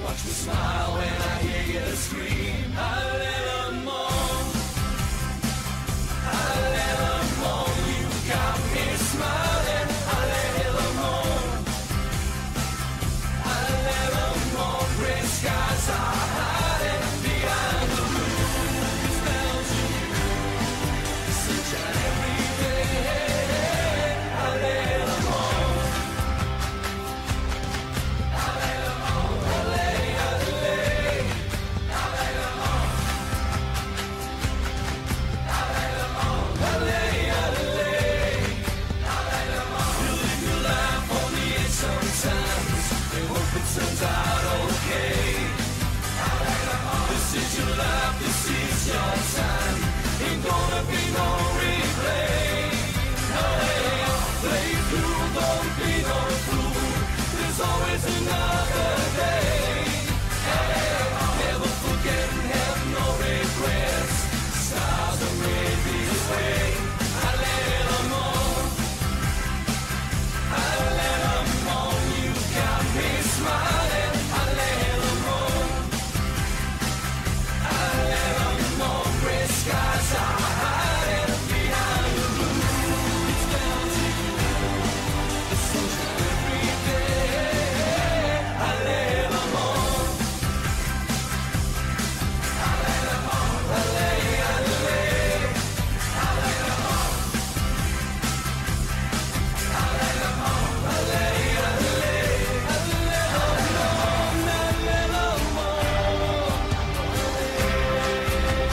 Watch me smile when I hear you scream. A little more, a little more. You got me smiling. A little more, a little more. Gray skies are hiding behind the moon. It's down to you, sunshine every day. A little more, a little more. Turns out okay. This is your life, this is your time. Ain't gonna be no replay. Play through, don't be no fool. There's always another day. Never forget and have no regrets. Stars are made this way. A little more, a little more. You got me smiling. A little more, a little more. Gray skies are hiding behind the blue. It's down to you, the sunshine every day. A little more, a little more. A little more, a little more, a little more. A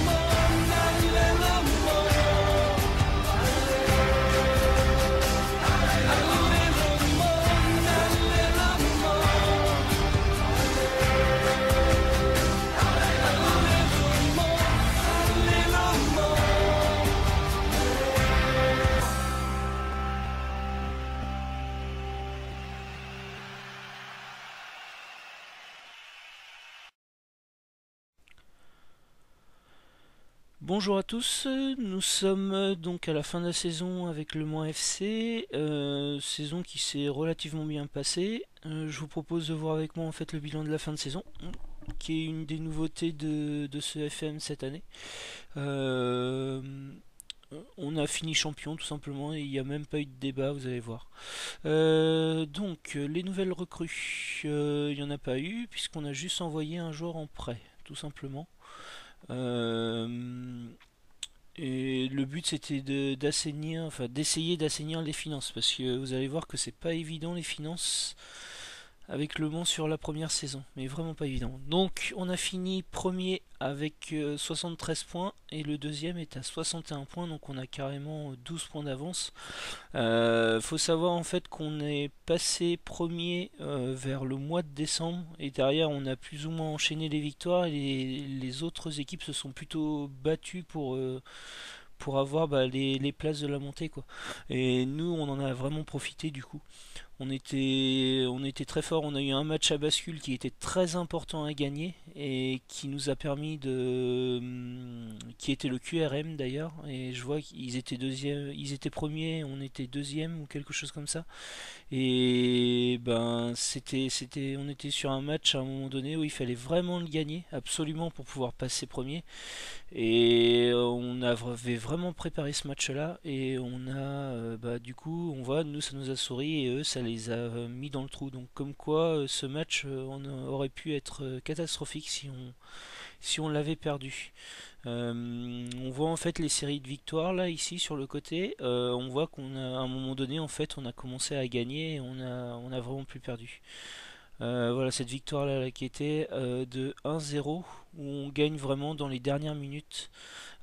little Bonjour à tous, nous sommes donc à la fin de la saison avec Le Mans FC, saison qui s'est relativement bien passée. Je vous propose de voir avec moi en fait le bilan de la fin de saison, qui est une des nouveautés de ce FM cette année. On a fini champion tout simplement et il n'y a même pas eu de débat, vous allez voir. Donc les nouvelles recrues, il n'y en a pas eu puisqu'on a juste envoyé un joueur en prêt, tout simplement. Et le but c'était d'essayer d'assainir les finances parce que vous allez voir que c'est pas évident les finances avec Le Mans sur la première saison, mais vraiment pas évident. Donc on a fini premier avec 73 points et le deuxième est à 61 points, donc on a carrément 12 points d'avance. Faut savoir en fait qu'on est passé premier vers le mois de décembre et derrière on a plus ou moins enchaîné les victoires et les autres équipes se sont plutôt battues pour avoir les places de la montée quoi. Et nous on en a vraiment profité du coup. On était très fort, on a eu un match à bascule qui était très important à gagner et qui nous a permis qui était le QRM d'ailleurs, et je vois qu'ils étaient deuxième, ils étaient premiers, on était deuxième ou quelque chose comme ça. Et ben on était sur un match à un moment donné où il fallait vraiment le gagner, absolument pour pouvoir passer premier. Et on avait vraiment préparé ce match-là et on a du coup on voit nous ça nous a souri et eux ça les a mis dans le trou. Donc comme quoi ce match on aurait pu être catastrophique si on l'avait perdu. On voit en fait les séries de victoires là ici sur le côté. On voit qu'on a à un moment donné en fait on a commencé à gagner et on a vraiment plus perdu. Voilà cette victoire là, qui était de 1-0 où on gagne vraiment dans les dernières minutes.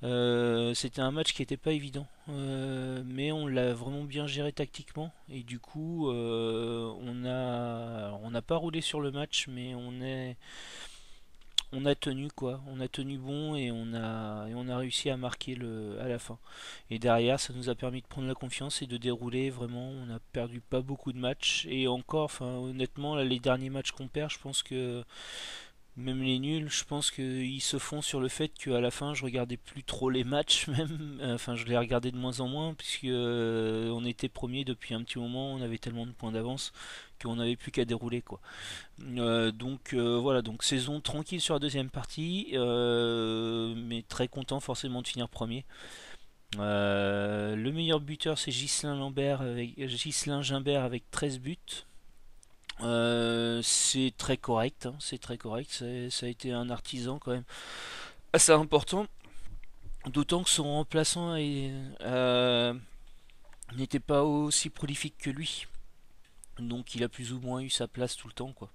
C'était un match qui n'était pas évident, mais on l'a vraiment bien géré tactiquement et du coup on n'a pas roulé sur le match, mais on a tenu quoi, on a tenu bon et on a réussi à marquer à la fin. Et derrière, ça nous a permis de prendre la confiance et de dérouler vraiment. On a perdu pas beaucoup de matchs et encore, enfin honnêtement, là, les derniers matchs qu'on perd, je pense que même les nuls, je pense qu'ils se font sur le fait qu'à la fin, je regardais plus trop les matchs même. Enfin, je les regardais de moins en moins puisque on était premier depuis un petit moment, on avait tellement de points d'avance qu'on n'avait plus qu'à dérouler quoi. Voilà, donc saison tranquille sur la deuxième partie, mais très content forcément de finir premier. Le meilleur buteur c'est Ghislain Gimbert avec 13 buts. C'est très correct, hein, c'est très correct. Ça a été un artisan quand même assez important. D'autant que son remplaçant n'était pas aussi prolifique que lui. Donc il a plus ou moins eu sa place tout le temps, quoi.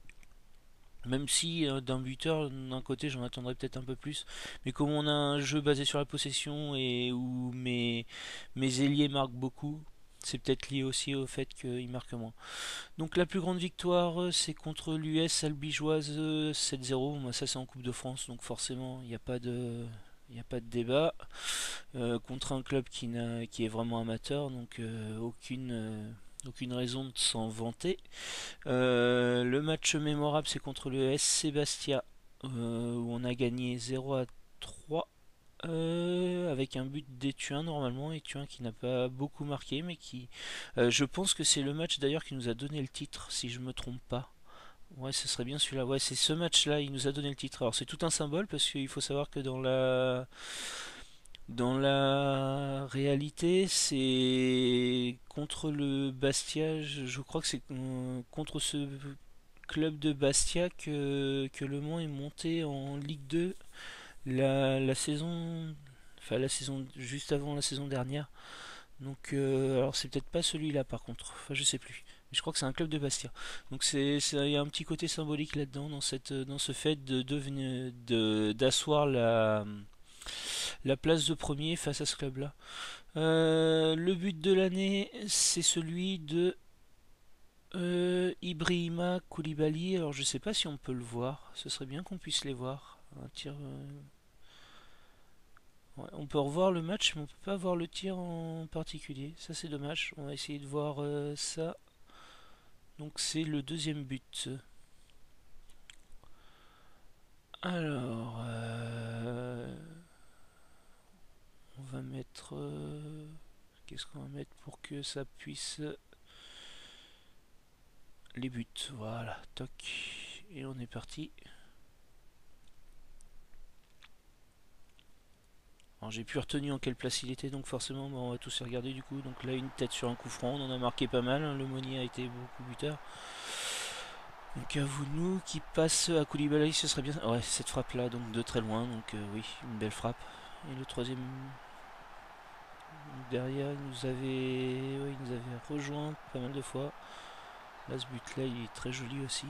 Même si d'un buteur, d'un côté, j'en attendrais peut-être un peu plus. Mais comme on a un jeu basé sur la possession et où mes ailiers marquent beaucoup, c'est peut-être lié aussi au fait qu'ils marquent moins. Donc la plus grande victoire, c'est contre l'US Albigeoise 7-0. Moi, ça c'est en Coupe de France, donc forcément, il n'y a pas de... Il n'y a pas de débat. Contre un club qui est vraiment amateur, donc aucune raison de s'en vanter. Le match mémorable, c'est contre le SC Bastia, où on a gagné 0-3. Avec un but d'Étuin normalement, Étuin qui n'a pas beaucoup marqué, mais qui, je pense que c'est le match d'ailleurs qui nous a donné le titre, si je me trompe pas. Ouais, ce serait bien celui-là. Ouais, c'est ce match-là, il nous a donné le titre. Alors c'est tout un symbole parce qu'il faut savoir que dans la réalité, c'est contre le Bastia. Je crois que c'est contre ce club de Bastia que Le Mans est monté en Ligue 2 la saison, enfin la saison juste avant la saison dernière. Donc, alors c'est peut-être pas celui-là par contre. Enfin, je sais plus. Mais je crois que c'est un club de Bastia. Donc il y a un petit côté symbolique là-dedans, dans ce fait d'asseoir la place de premier face à ce club-là. Le but de l'année, c'est celui de Ibrahima Koulibaly. Alors je sais pas si on peut le voir. Ce serait bien qu'on puisse les voir. Un tir. Ouais, on peut revoir le match, mais on peut pas voir le tir en particulier. Ça c'est dommage. On va essayer de voir ça. Donc c'est le deuxième but. Alors, on va mettre. Qu'est-ce qu'on va mettre pour que ça puisse. Les buts. Voilà, toc. Et on est parti. Alors j'ai plus retenu en quelle place il était, donc forcément on va tous les regarder du coup. Donc là une tête sur un coup franc, on en a marqué pas mal, hein. Le Monnier a été beaucoup buteur. Donc à vous nous qui passe à Koulibaly, ce serait bien. Ouais, cette frappe là, donc de très loin, donc oui, une belle frappe. Et le troisième derrière, il nous avait rejoint pas mal de fois. Là ce but là il est très joli aussi.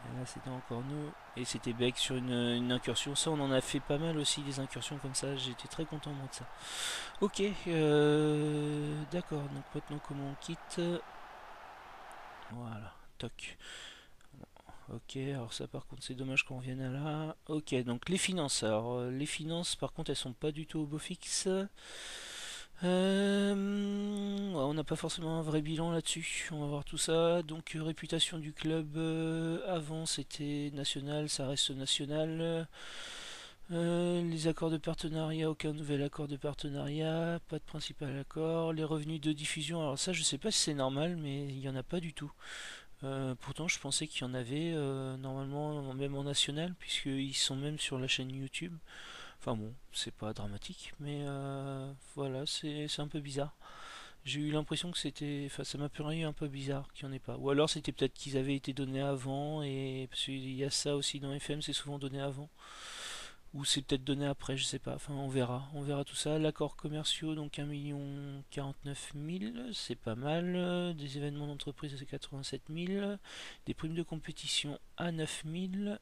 Et là c'était encore nous. Et c'était Beck sur une incursion. Ça on en a fait pas mal aussi des incursions comme ça. J'étais très content moi de ça. Ok, d'accord. Donc maintenant comment on quitte. Voilà, toc. Ok, alors ça par contre c'est dommage qu'on revienne à là. Ok, donc les finances. Alors les finances par contre elles sont pas du tout au beau fixe. Ouais, on n'a pas forcément un vrai bilan là-dessus. On va voir tout ça. Donc réputation du club avant c'était national, ça reste national. Les accords de partenariat, aucun nouvel accord de partenariat, pas de principal accord. Les revenus de diffusion, alors ça je sais pas si c'est normal, mais il y en a pas du tout. Pourtant je pensais qu'il y en avait normalement même en national, puisqu'ils sont même sur la chaîne YouTube. Enfin bon, c'est pas dramatique, mais voilà, c'est un peu bizarre. J'ai eu l'impression que c'était. Enfin, ça m'a paru un peu bizarre qu'il n'y en ait pas. Ou alors c'était peut-être qu'ils avaient été donnés avant, et. Parce qu'il y a ça aussi dans FM, c'est souvent donné avant. Ou c'est peut-être donné après, je sais pas. Enfin, on verra. On verra tout ça. L'accord commerciaux, donc 1 049 000, c'est pas mal. Des événements d'entreprise, c'est 87 000. Des primes de compétition à 9 000.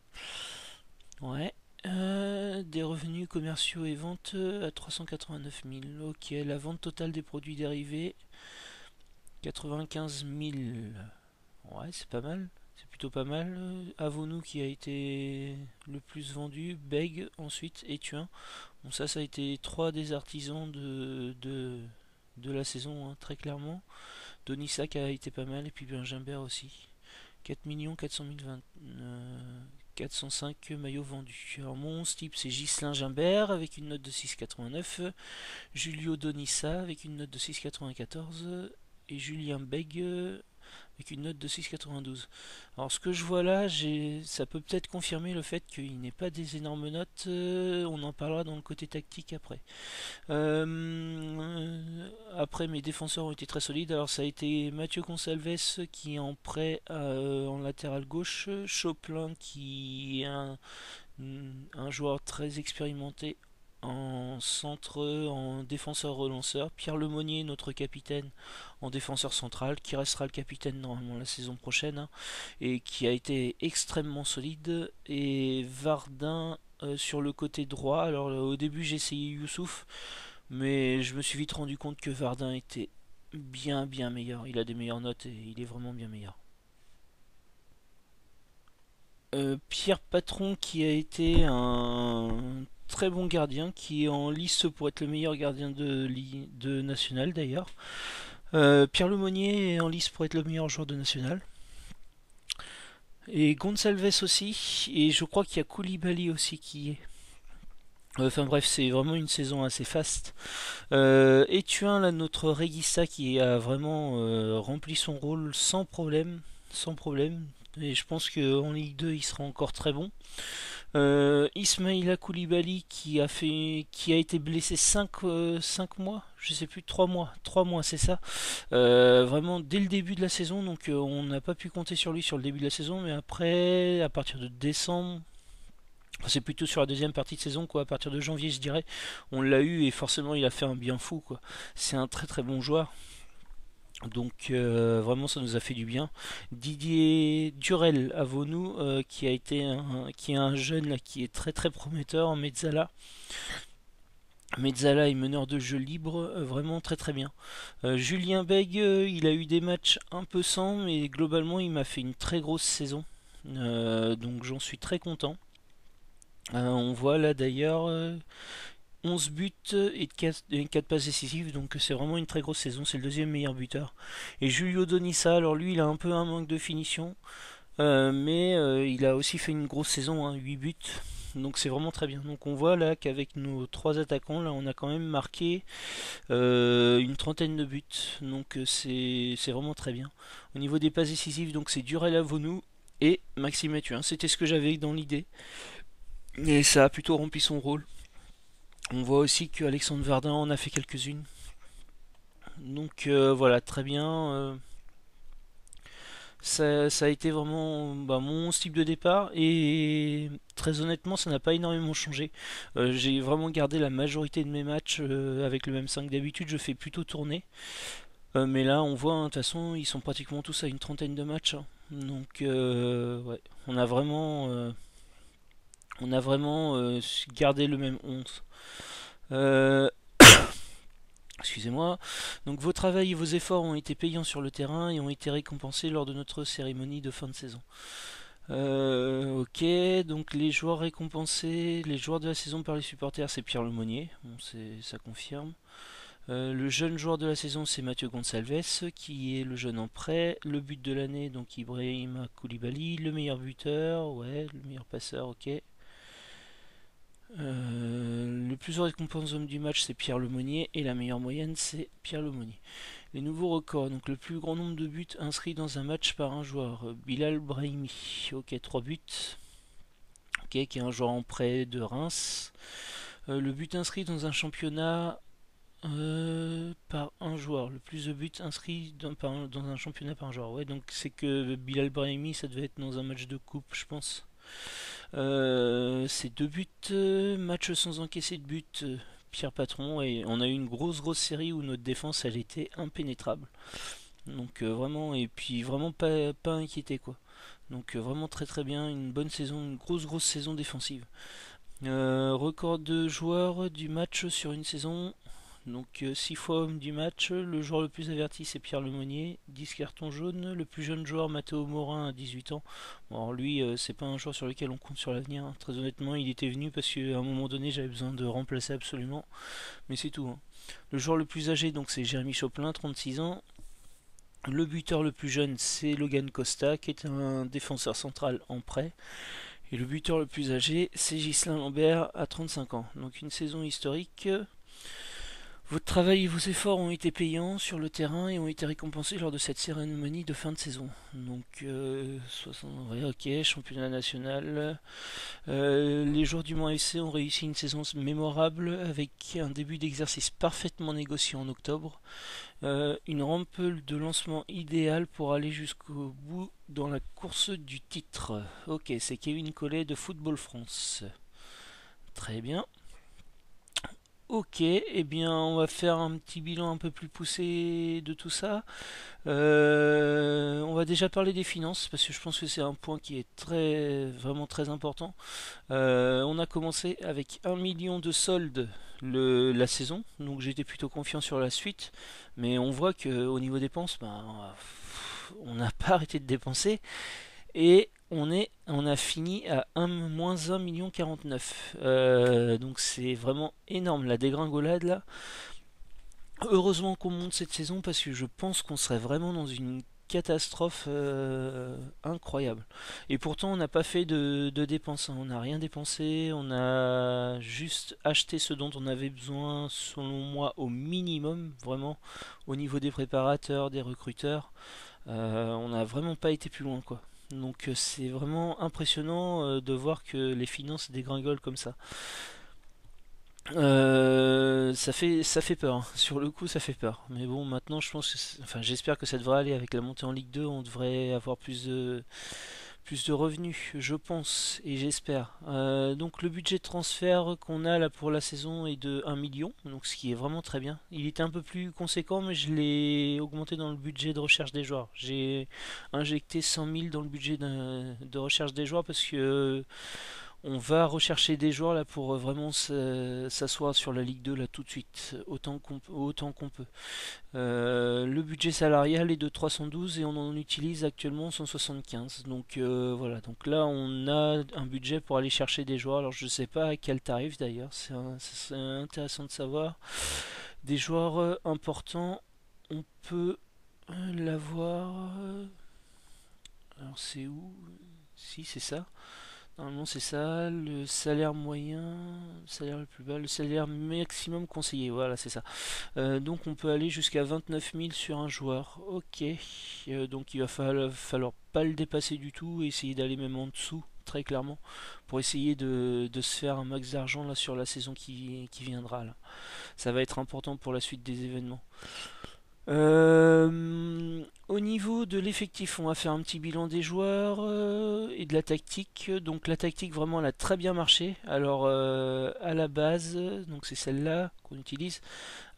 Ouais. Des revenus commerciaux et ventes à 389 000. Ok, la vente totale des produits dérivés 95 000. Ouais, c'est pas mal. C'est plutôt pas mal. Avons-nous qui a été le plus vendu. Beg ensuite et Tuin. Bon, ça a été trois des artisans de la saison, hein, très clairement. Donissac a été pas mal et puis Benjimbert aussi. 4 400 000 405 maillots vendus. Alors mon 11 type c'est Ghislain Gimbert avec une note de 6,89, Julio Donissa avec une note de 6,94 et Julien Beg avec une note de 6,92. Alors ce que je vois là, ça peut peut-être confirmer le fait qu'il n'ait pas des énormes notes, on en parlera dans le côté tactique après. Après mes défenseurs ont été très solides, alors ça a été Mathieu Gonçalves qui est en prêt en latéral gauche, Choplin qui est un joueur très expérimenté en centre, en défenseur relanceur, Pierre Lemonnier, notre capitaine, en défenseur central, qui restera le capitaine normalement la saison prochaine, hein, et qui a été extrêmement solide, et Vardin sur le côté droit. Alors au début j'ai essayé Youssouf, mais je me suis vite rendu compte que Vardin était bien meilleur, il a des meilleures notes et il est vraiment bien meilleur. Pierre Patron qui a été un très bon gardien, qui est en lice pour être le meilleur gardien de National d'ailleurs. Pierre Lemonnier est en lice pour être le meilleur joueur de National. Et Gonçalves aussi, et je crois qu'il y a Koulibaly aussi qui est. Enfin bref, c'est vraiment une saison assez faste. Etuin, là, notre Regista qui a vraiment rempli son rôle sans problème. Sans problème. Et je pense qu'en Ligue 2, il sera encore très bon. Ismaïla Koulibaly qui a été blessé 5 mois, je sais plus, 3 mois c'est ça, vraiment dès le début de la saison, donc on n'a pas pu compter sur lui sur le début de la saison, mais après, à partir de décembre, c'est plutôt sur la deuxième partie de saison, quoi, à partir de janvier je dirais, on l'a eu et forcément il a fait un bien fou, quoi. C'est un très bon joueur. Donc vraiment ça nous a fait du bien. Didier Durel à Vonou qui est un jeune là, qui est très prometteur en Mezzala. Mezzala est meneur de jeu libre, vraiment très bien. Julien Beg, il a eu des matchs un peu sans, mais globalement il m'a fait une très grosse saison. Donc j'en suis très content. On voit là d'ailleurs 11 buts et 4 passes décisives, donc c'est vraiment une très grosse saison, c'est le deuxième meilleur buteur. Et Julio Donissa, alors lui il a un peu un manque de finition, mais il a aussi fait une grosse saison, hein, 8 buts, donc c'est vraiment très bien. Donc on voit là qu'avec nos 3 attaquants, là on a quand même marqué une trentaine de buts, donc c'est vraiment très bien. Au niveau des passes décisives, donc c'est Durel Avonou et Maxime Etuin, c'était ce que j'avais dans l'idée, et ça a plutôt rempli son rôle. On voit aussi que Alexandre Vardin en a fait quelques-unes. Donc voilà, très bien. Ça a été vraiment mon type de départ et très honnêtement ça n'a pas énormément changé. J'ai vraiment gardé la majorité de mes matchs avec le même 5. D'habitude je fais plutôt tourner. Mais là on voit, hein, de toute façon ils sont pratiquement tous à une trentaine de matchs, hein. Donc ouais, on a vraiment gardé le même 11. Euh, Excusez-moi. Donc vos travails et vos efforts ont été payants sur le terrain et ont été récompensés lors de notre cérémonie de fin de saison. Ok, donc les joueurs récompensés, les joueurs de la saison par les supporters, c'est Pierre Lemonnier, bon, ça confirme. Le jeune joueur de la saison, c'est Mathieu Gonçalves, qui est le jeune en prêt. Le but de l'année, donc Ibrahima Koulibaly. Le meilleur buteur, ouais, le meilleur passeur, ok. Le plus récompensé homme du match c'est Pierre Lemonnier et la meilleure moyenne c'est Pierre Lemonnier. Les nouveaux records, donc le plus grand nombre de buts inscrits dans un match par un joueur, Bilal Brahimi, ok, 3 buts, ok, qui est un joueur en prêt de Reims. Le but inscrit dans un championnat par un joueur, le plus de buts inscrits dans un championnat par un joueur, ouais, donc c'est que Bilal Brahimi ça devait être dans un match de coupe je pense. C'est 2 buts, match sans encaisser de but, Pierre Patron, et on a eu une grosse série où notre défense elle était impénétrable. Donc vraiment, et puis vraiment pas inquiété quoi. Donc vraiment très bien, une bonne saison, une grosse saison défensive. Record de joueurs du match sur une saison. Donc 6 fois homme du match, le joueur le plus averti c'est Pierre Lemonnier, 10 cartons jaunes, le plus jeune joueur Mathéo Morin à 18 ans. Bon, alors lui c'est pas un joueur sur lequel on compte sur l'avenir, hein. Très honnêtement il était venu parce qu'à un moment donné j'avais besoin de remplacer absolument, mais c'est tout, hein. Le joueur le plus âgé donc c'est Jérémy Choplin, 36 ans. Le buteur le plus jeune c'est Logan Costa qui est un défenseur central en prêt. Et le buteur le plus âgé, c'est Ghislain Lambert à 35 ans. Donc une saison historique. Votre travail et vos efforts ont été payants sur le terrain et ont été récompensés lors de cette cérémonie de fin de saison. Donc 60, ouais, ok, championnat national. Les joueurs du Mans FC ont réussi une saison mémorable avec un début d'exercice parfaitement négocié en octobre. Une rampe de lancement idéale pour aller jusqu'au bout dans la course du titre. Ok, c'est Kevin Collet de Football France. Très bien. Ok, eh bien on va faire un petit bilan un peu plus poussé de tout ça. On va déjà parler des finances parce que je pense que c'est un point qui est vraiment très important. On a commencé avec 1 million de soldes la saison, donc j'étais plutôt confiant sur la suite. Mais on voit que au niveau dépenses, ben, on n'a pas arrêté de dépenser. Et on a fini à moins 1 million 49. Donc c'est vraiment énorme la dégringolade là. Heureusement qu'on monte cette saison parce que je pense qu'on serait vraiment dans une catastrophe incroyable. Et pourtant on n'a pas fait de dépenses, hein. On n'a rien dépensé, on a juste acheté ce dont on avait besoin selon moi au minimum, vraiment au niveau des préparateurs, des recruteurs. On n'a vraiment pas été plus loin quoi. Donc c'est vraiment impressionnant de voir que les finances dégringolent comme ça. Ça fait peur, hein. Sur le coup, ça fait peur. Mais bon, maintenant, je pense enfin, j'espère que ça devrait aller avec la montée en Ligue 2. On devrait avoir plus de revenus, je pense et j'espère. Donc le budget de transfert qu'on a là pour la saison est de 1 million, donc ce qui est vraiment très bien. Il était un peu plus conséquent, mais je l'ai augmenté dans le budget de recherche des joueurs. J'ai injecté 100 000 dans le budget de recherche des joueurs parce que on va rechercher des joueurs là pour vraiment s'asseoir sur la Ligue 2 là tout de suite, autant qu'on peut. Le budget salarial est de 312 et on en utilise actuellement 175. Donc voilà, donc là on a un budget pour aller chercher des joueurs. Alors je sais pas à quel tarif d'ailleurs, c'est intéressant de savoir. Des joueurs importants, on peut l'avoir. Alors c'est où? Si c'est ça. Normalement c'est ça, le salaire moyen, le salaire le plus bas, le salaire maximum conseillé, voilà c'est ça. Donc on peut aller jusqu'à 29 000 sur un joueur, ok. Donc il va falloir pas le dépasser du tout et essayer d'aller même en dessous, très clairement, pour essayer de se faire un max d'argent là sur la saison qui viendra là. Ça va être important pour la suite des événements. Au niveau de l'effectif, on va faire un petit bilan des joueurs et de la tactique. Donc la tactique vraiment elle a très bien marché. Alors à la base, donc c'est celle-là qu'on utilise.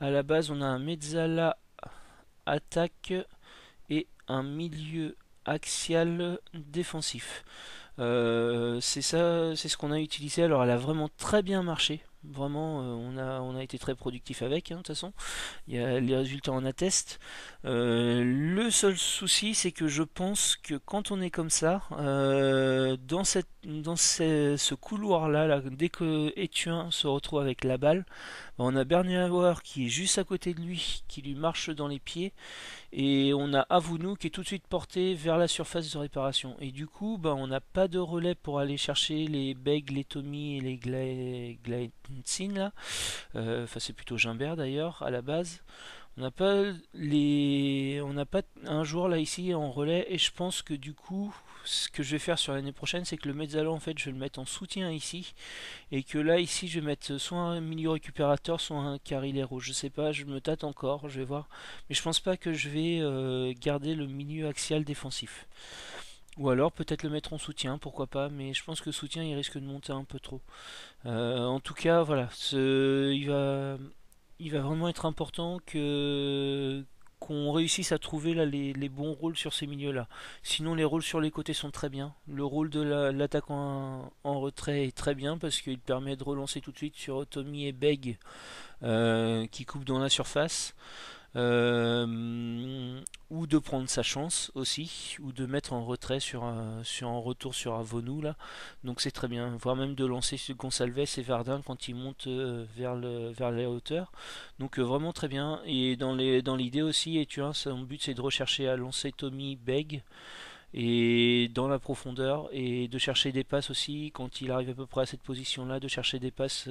À la base, on a un mezzala attaque et un milieu axial défensif. C'est ça, c'est ce qu'on a utilisé. Alors elle a vraiment très bien marché. Vraiment, on a été très productif avec, hein, de toute façon. Les résultats en attestent. Le seul souci, c'est que je pense que quand on est comme ça, dans ce couloir-là, là, dès que Ethuin se retrouve avec la balle, on a Bernauer qui est juste à côté de lui, qui lui marche dans les pieds, et on a Avounou qui est tout de suite porté vers la surface de réparation. Et du coup, on n'a pas de relais pour aller chercher les Beg, les Tommy et les Glaitsin là. Enfin, c'est plutôt Gimbert d'ailleurs à la base. On n'a pas un joueur là ici en relais et je pense que du coup ce que je vais faire sur l'année prochaine c'est que le Mezzala en fait je vais le mettre en soutien ici et que là ici je vais mettre soit un milieu récupérateur soit un carrilero, je sais pas, je me tâte encore, je vais voir, mais je pense pas que je vais garder le milieu axial défensif ou alors peut-être le mettre en soutien, pourquoi pas, mais je pense que soutien il risque de monter un peu trop. En tout cas voilà, il va vraiment être important qu'on réussisse à trouver là les bons rôles sur ces milieux-là. Sinon, les rôles sur les côtés sont très bien. Le rôle de l'attaquant en retrait est très bien parce qu'il permet de relancer tout de suite sur Tommy et Beg qui coupent dans la surface. Ou de prendre sa chance aussi, ou de mettre en retrait sur un retour sur Avonou là. Donc c'est très bien, voire même de lancer sur Gonçalves et Verdun quand ils montent vers les hauteurs. Donc vraiment très bien. Et dans l'idée aussi, et tu vois, son but c'est de rechercher à lancer Tommy Beg et dans la profondeur, et de chercher des passes aussi quand il arrive à peu près à cette position-là, de chercher des passes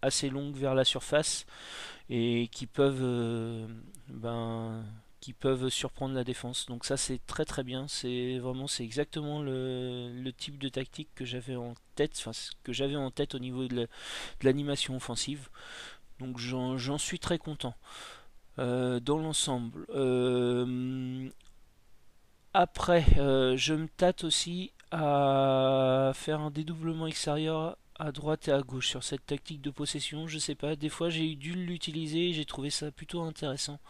assez longues vers la surface et qui peuvent surprendre la défense. Donc ça c'est très très bien, c'est exactement le type de tactique que j'avais en tête, enfin ce que j'avais en tête au niveau de l'animation offensive. Donc j'en suis très content dans l'ensemble. Après, je me tâte aussi à faire un dédoublement extérieur à droite et à gauche sur cette tactique de possession. Je sais pas, des fois j'ai eu dû l'utiliser, j'ai trouvé ça plutôt intéressant.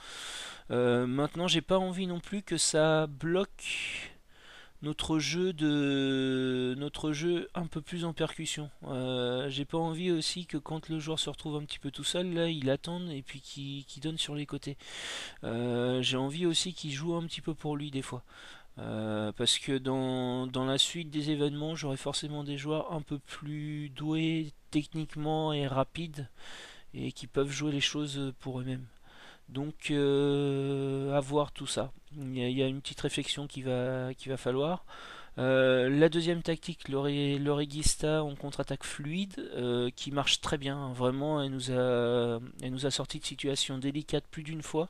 Maintenant, j'ai pas envie non plus que ça bloque notre jeu un peu plus en percussion. J'ai pas envie aussi que quand le joueur se retrouve un petit peu tout seul, là, il attende et puis qu'il donne sur les côtés. J'ai envie aussi qu'il joue un petit peu pour lui des fois. Parce que dans la suite des événements, j'aurai forcément des joueurs un peu plus doués techniquement et rapides et qui peuvent jouer les choses pour eux-mêmes. Donc à voir tout ça. Il y a une petite réflexion qui va falloir. La deuxième tactique, le Regista en contre-attaque fluide, qui marche très bien, hein. Vraiment, elle nous a sorti de situations délicates plus d'une fois.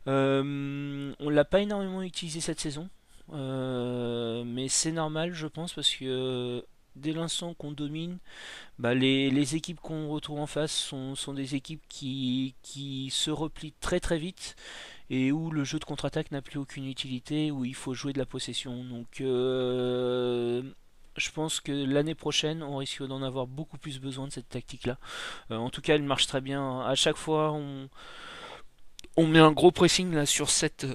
On l'a pas énormément utilisé cette saison, mais c'est normal, je pense, parce que dès l'instant qu'on domine, bah, les équipes qu'on retrouve en face sont des équipes qui se replient très très vite et où le jeu de contre-attaque n'a plus aucune utilité, où il faut jouer de la possession. Donc je pense que l'année prochaine, on risque d'en avoir beaucoup plus besoin de cette tactique-là. En tout cas, elle marche très bien. À chaque fois, on met un gros pressing là sur cette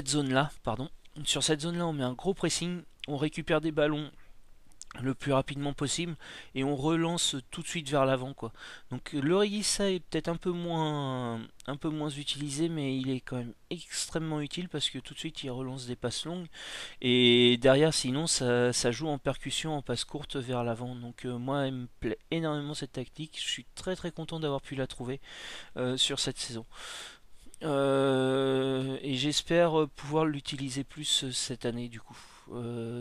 zone-là, pardon. Sur cette zone-là, on met un gros pressing, on récupère des ballons le plus rapidement possible et on relance tout de suite vers l'avant, quoi. Donc le Regissa est peut-être un peu moins utilisé, mais il est quand même extrêmement utile parce que tout de suite il relance des passes longues et derrière sinon ça joue en percussion, en passe courte vers l'avant. Donc moi elle me plaît énormément cette tactique, je suis très très content d'avoir pu la trouver sur cette saison. Et j'espère pouvoir l'utiliser plus cette année du coup.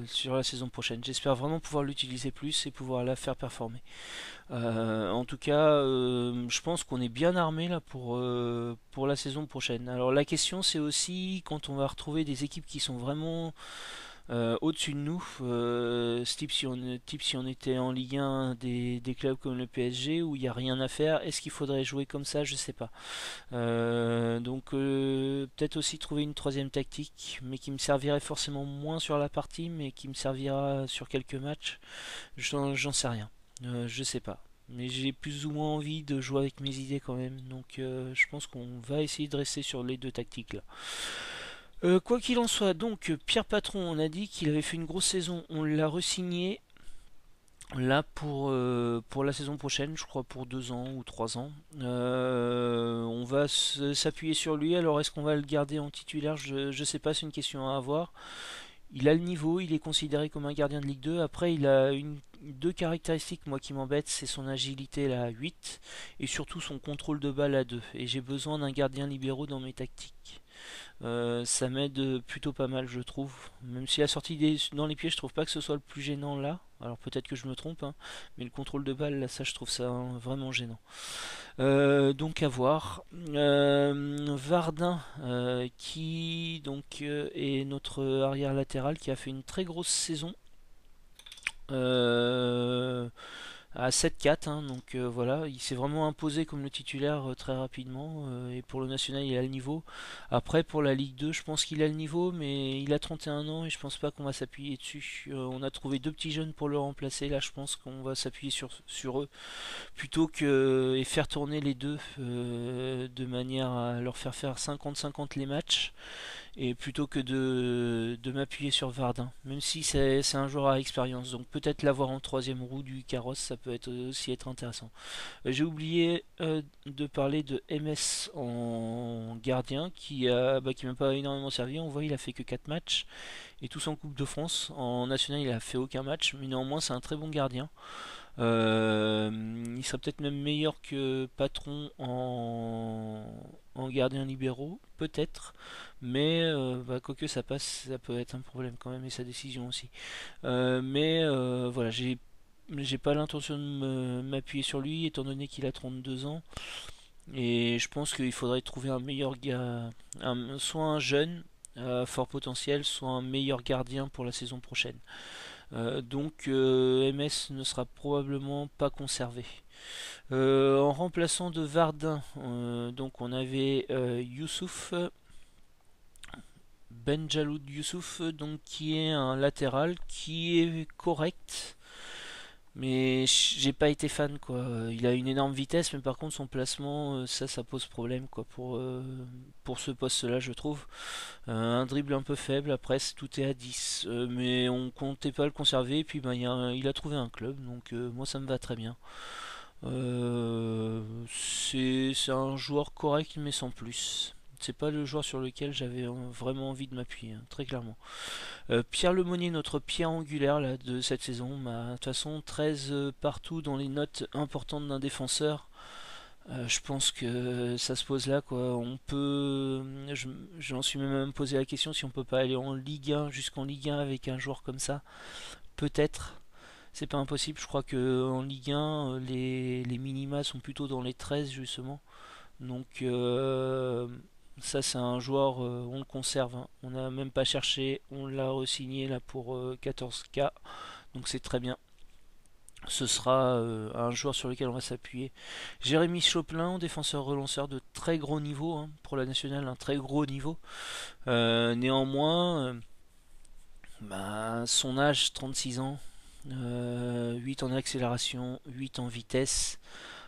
Sur la saison prochaine. J'espère vraiment pouvoir l'utiliser plus et pouvoir la faire performer. En tout cas, je pense qu'on est bien armé là pour la saison prochaine. Alors la question c'est aussi quand on va retrouver des équipes qui sont vraiment au-dessus de nous, type si on était en Ligue 1 des clubs comme le PSG où il n'y a rien à faire, est-ce qu'il faudrait jouer comme ça? Je sais pas. Donc peut-être aussi trouver une troisième tactique, mais qui me servirait forcément moins sur la partie, mais qui me servira sur quelques matchs. J'en sais rien. Je sais pas. Mais j'ai plus ou moins envie de jouer avec mes idées quand même. Donc je pense qu'on va essayer de rester sur les deux tactiques là. Quoi qu'il en soit, donc Pierre Patron, on a dit qu'il avait fait une grosse saison, on l'a re-signé là pour la saison prochaine, je crois pour 2 ans ou 3 ans. On va s'appuyer sur lui, alors est-ce qu'on va le garder en titulaire? Je sais pas, c'est une question à avoir. Il a le niveau, il est considéré comme un gardien de Ligue 2. Après, il a deux caractéristiques, moi, qui m'embêtent, c'est son agilité là, à 8 et surtout son contrôle de balle à 2. Et j'ai besoin d'un gardien libéraux dans mes tactiques. Ça m'aide plutôt pas mal, je trouve. Même si la sortie dans les pieds, je trouve pas que ce soit le plus gênant là. Alors peut-être que je me trompe, hein, mais le contrôle de balle, là, ça, je trouve ça vraiment gênant. Donc à voir. Vardin, qui donc est notre arrière latéral, qui a fait une très grosse saison. À 7-4, hein, donc voilà, il s'est vraiment imposé comme le titulaire très rapidement, et pour le national il a le niveau. Après pour la Ligue 2 je pense qu'il a le niveau, mais il a 31 ans et je pense pas qu'on va s'appuyer dessus. On a trouvé deux petits jeunes pour le remplacer, là je pense qu'on va s'appuyer sur eux plutôt que et faire tourner les deux de manière à leur faire 50-50 les matchs et plutôt que de m'appuyer sur Vardin, même si c'est un joueur à expérience, donc peut-être l'avoir en troisième roue du carrosse, ça peut aussi être intéressant. J'ai oublié de parler de MS en gardien qui m'a pas énormément servi. On voit il a fait que 4 matchs et tous en Coupe de France. En national il a fait aucun match, mais néanmoins c'est un très bon gardien. Il serait peut-être même meilleur que Patron en gardien libéraux, peut-être. Mais quoique ça passe, ça peut être un problème quand même et sa décision aussi. Mais voilà, j'ai pas l'intention de m'appuyer sur lui étant donné qu'il a 32 ans. Et je pense qu'il faudrait trouver un meilleur gars, soit un jeune à fort potentiel, soit un meilleur gardien pour la saison prochaine. Donc MS ne sera probablement pas conservé. En remplaçant de Vardin, donc on avait Youssouf, Benjaloud Youssouf, donc qui est un latéral qui est correct. Mais j'ai pas été fan quoi. Il a une énorme vitesse, mais par contre son placement, ça pose problème quoi pour ce poste-là, je trouve. Un dribble un peu faible, après tout est à 10. Mais on comptait pas le conserver, et puis ben, il a trouvé un club, donc moi ça me va très bien. C'est un joueur correct, mais sans plus. C'est pas le joueur sur lequel j'avais vraiment envie de m'appuyer, hein, très clairement. Pierre Lemonnier, notre pierre angulaire là, de cette saison, de toute façon 13 partout dans les notes importantes d'un défenseur. Je pense que ça se pose là quoi. On peut, j'en suis même posé la question si on peut pas aller en Ligue 1 jusqu'en Ligue 1 avec un joueur comme ça. Peut-être, c'est pas impossible. Je crois que en Ligue 1 les minima sont plutôt dans les 13 justement. Donc ça c'est un joueur, on le conserve, hein. On n'a même pas cherché, on l'a re-signé là pour 14K, donc c'est très bien. Ce sera un joueur sur lequel on va s'appuyer. Jérémy Choplin, défenseur relanceur de très gros niveau, hein, pour la nationale, un très gros niveau. Néanmoins, son âge, 36 ans, 8 en accélération, 8 en vitesse.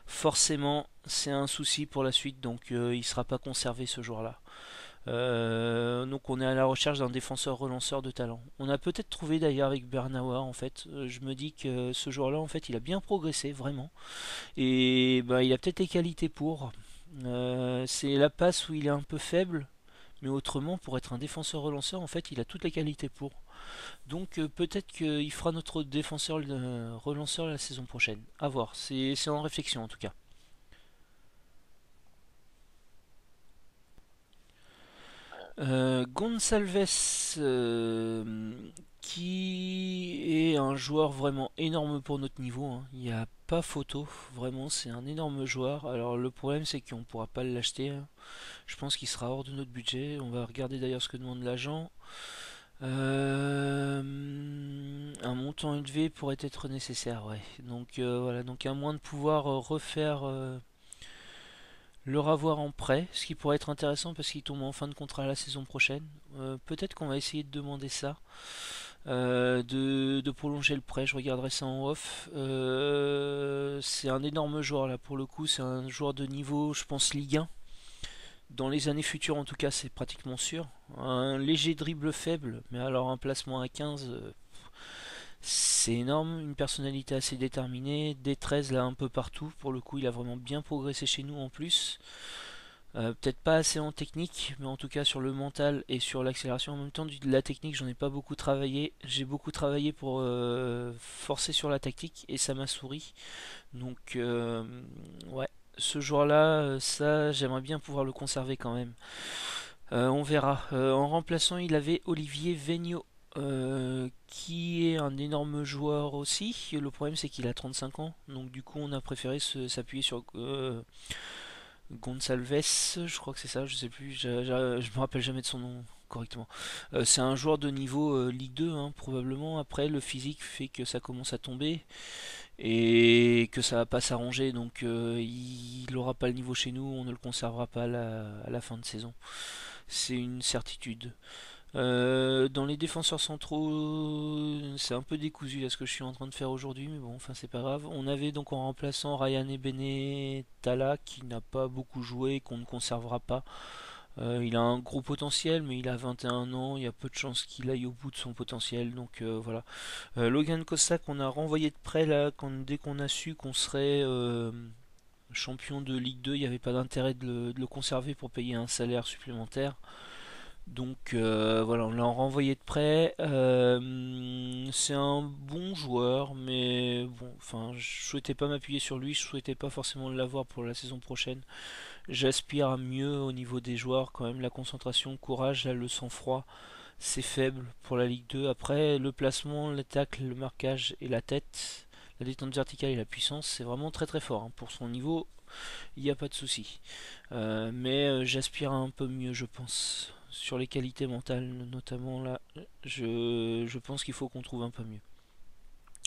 Forcément, c'est un souci pour la suite, donc il ne sera pas conservé ce joueur-là. Donc on est à la recherche d'un défenseur relanceur de talent. On a peut-être trouvé d'ailleurs avec Bernauer en fait. Je me dis que ce joueur-là en fait il a bien progressé vraiment. Et bah, il a peut-être les qualités pour. C'est la passe où il est un peu faible. Mais autrement, pour être un défenseur relanceur, en fait, il a toutes les qualités pour. Donc peut-être qu'il fera notre défenseur relanceur la saison prochaine. À voir, c'est en réflexion en tout cas. Gonçalves, qui est un joueur vraiment énorme pour notre niveau, hein. Il n'y a pas photo, vraiment c'est un énorme joueur. Alors le problème c'est qu'on ne pourra pas l'acheter, hein. Je pense qu'il sera hors de notre budget. On va regarder d'ailleurs ce que demande l'agent. Un montant élevé pourrait être nécessaire, ouais. Donc voilà, donc à moins de pouvoir refaire le ravoir en prêt, ce qui pourrait être intéressant parce qu'il tombe en fin de contrat la saison prochaine. Peut-être qu'on va essayer de demander ça, de prolonger le prêt. Je regarderai ça en off. C'est un énorme joueur là pour le coup, c'est un joueur de niveau, je pense Ligue 1. Dans les années futures, en tout cas, c'est pratiquement sûr. Un léger dribble faible, mais alors un placement à 15, c'est énorme. Une personnalité assez déterminée. Des 13 là un peu partout. Pour le coup, il a vraiment bien progressé chez nous en plus. Peut-être pas assez en technique, mais en tout cas sur le mental et sur l'accélération. En même temps, de la technique, j'en ai pas beaucoup travaillé. J'ai beaucoup travaillé pour forcer sur la tactique et ça m'a souri. Donc, ouais, ce joueur-là, ça, j'aimerais bien pouvoir le conserver quand même. On verra. En remplaçant, il avait Olivier Vegno, qui est un énorme joueur aussi. Le problème, c'est qu'il a 35 ans. Donc, du coup, on a préféré s'appuyer sur Gonçalves. Je crois que c'est ça, je sais plus. Je me rappelle jamais de son nom correctement. C'est un joueur de niveau Ligue 2, hein, probablement. Après, le physique fait que ça commence à tomber et que ça va pas s'arranger, donc il n'aura pas le niveau chez nous, on ne le conservera pas à la fin de saison. C'est une certitude. Dans les défenseurs centraux, c'est un peu décousu là ce que je suis en train de faire aujourd'hui, mais bon, enfin c'est pas grave. On avait donc en remplaçant Ryan Ebenetala qui n'a pas beaucoup joué, qu'on ne conservera pas. Il a un gros potentiel, mais il a 21 ans, il y a peu de chances qu'il aille au bout de son potentiel, donc voilà. Logan Costa qu'on a renvoyé de près là, dès qu'on a su qu'on serait champion de Ligue 2, il n'y avait pas d'intérêt de le conserver pour payer un salaire supplémentaire. Donc voilà, on l'a renvoyé de près. C'est un bon joueur, mais bon, enfin, je souhaitais pas m'appuyer sur lui, je souhaitais pas forcément l'avoir pour la saison prochaine. J'aspire à mieux au niveau des joueurs, quand même, la concentration, le courage, là, le sang-froid, c'est faible pour la Ligue 2. Après, le placement, le tacle, le marquage et la tête, la détente verticale et la puissance, c'est vraiment très très fort, hein. Pour son niveau, il n'y a pas de souci. Mais j'aspire à un peu mieux, je pense. Sur les qualités mentales, notamment là, je pense qu'il faut qu'on trouve un peu mieux.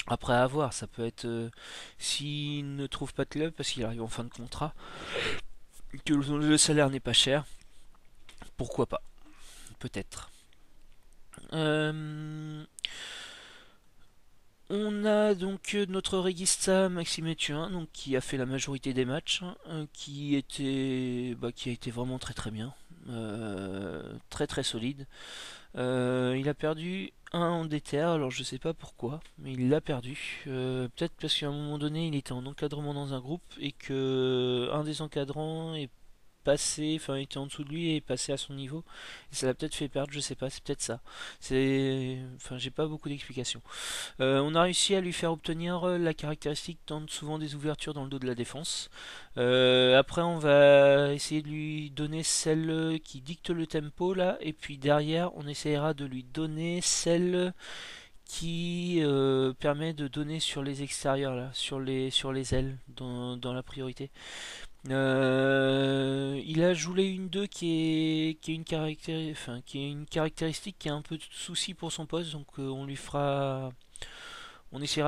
Après, à voir, ça peut être. S'il ne trouve pas de club parce qu'il arrive en fin de contrat, que le salaire n'est pas cher, pourquoi pas? Peut-être. Euh, on a donc notre régista Maxime Ethuin, donc qui a fait la majorité des matchs, hein, qui a été vraiment très très bien, très très solide. Il a perdu un en DTR, alors je sais pas pourquoi, mais il l'a perdu. Peut-être parce qu'à un moment donné, il était en encadrement dans un groupe et que un des encadrants est passé, enfin était en dessous de lui et est passé à son niveau. Et ça l'a peut-être fait perdre, je sais pas, c'est peut-être ça. Enfin, j'ai pas beaucoup d'explications. On a réussi à lui faire obtenir la caractéristique tente souvent des ouvertures dans le dos de la défense. Après, on va essayer de lui donner celle qui dicte le tempo là, et puis derrière, on essaiera de lui donner celle qui permet de donner sur les extérieurs là, sur les ailes dans la priorité. Il a joué une 2 qui est une caractéristique qui a un peu de souci pour son poste, donc on essaiera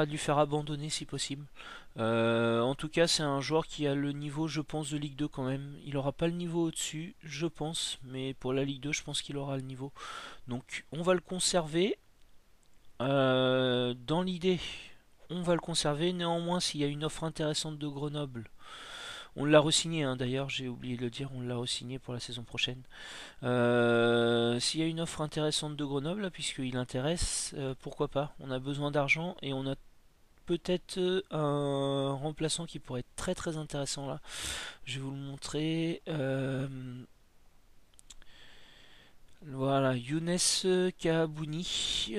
de lui faire abandonner si possible. En tout cas, c'est un joueur qui a le niveau, je pense, de Ligue 2 quand même. Il aura pas le niveau au-dessus, je pense, mais pour la Ligue 2, je pense qu'il aura le niveau. Donc, on va le conserver. Dans l'idée, on va le conserver. Néanmoins, s'il y a une offre intéressante de Grenoble, on l'a re-signé, hein, d'ailleurs, j'ai oublié de le dire, on l'a re-signé pour la saison prochaine. S'il y a une offre intéressante de Grenoble, là, puisqu'il intéresse, pourquoi pas? On a besoin d'argent et on a peut-être un remplaçant qui pourrait être très très intéressant là. Je vais vous le montrer. Voilà, Younes Kahabouni,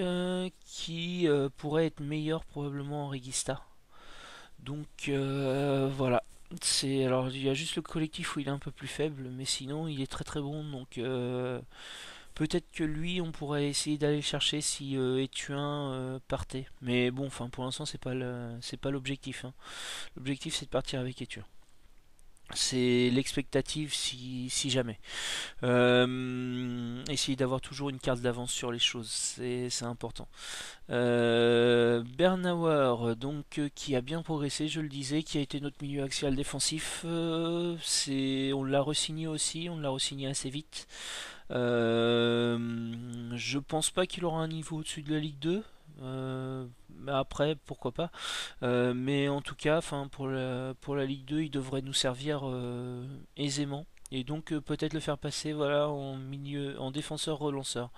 qui pourrait être meilleur probablement en Regista. Donc voilà. Alors il y a juste le collectif où il est un peu plus faible, mais sinon il est très très bon. Donc peut-être que lui on pourrait essayer d'aller le chercher si Ethuin partait. Mais bon, enfin pour l'instant c'est pas l'objectif, hein. L'objectif c'est de partir avec Ethuin. C'est l'expectative si jamais. Essayer d'avoir toujours une carte d'avance sur les choses, c'est important. Bernauer, donc qui a bien progressé, je le disais, qui a été notre milieu axial défensif. On l'a re-signé aussi, on l'a re-signé assez vite. Je pense pas qu'il aura un niveau au-dessus de la Ligue 2. Mais après, pourquoi pas. Mais en tout cas, enfin pour la Ligue 2, il devrait nous servir aisément. Et donc peut-être le faire passer voilà en milieu en défenseur relanceur.